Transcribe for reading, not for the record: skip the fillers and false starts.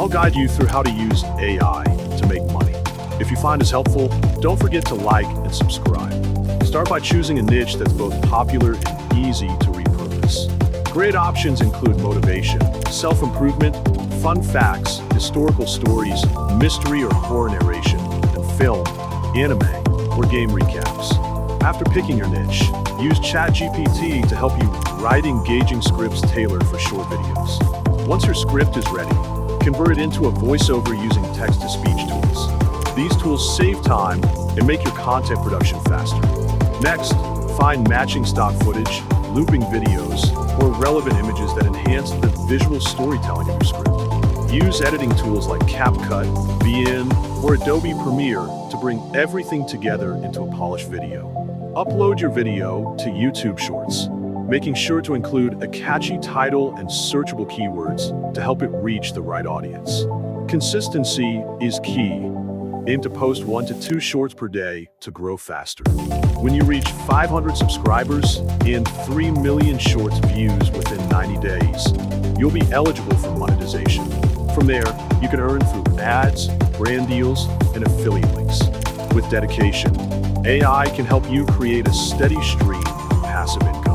I'll guide you through how to use AI to make money. If you find this helpful, don't forget to like and subscribe. Start by choosing a niche that's both popular and easy to repurpose. Great options include motivation, self-improvement, fun facts, historical stories, mystery or horror narration, and film, anime, or game recaps. After picking your niche, use ChatGPT to help you write engaging scripts tailored for short videos. Once your script is ready, convert it into a voiceover using text-to-speech tools. These tools save time and make your content production faster. Next, find matching stock footage, looping videos, or relevant images that enhance the visual storytelling of your script. Use editing tools like 𝗕𝘂𝘀𝗶𝗲𝘀𝗀 or Adobe Premiere to bring everything together into a polished video. Upload your video to YouTube Shorts, making sure to include a catchy title and searchable keywords to help it reach the right audience. Consistency is key. Aim to post 1 to 2 shorts per day to grow faster. When you reach 500 subscribers and 3 million shorts views within 90 days, you'll be eligible for monetization. From there, you can earn through ads, brand deals, and affiliate links. With dedication, AI can help you create a steady stream of passive income.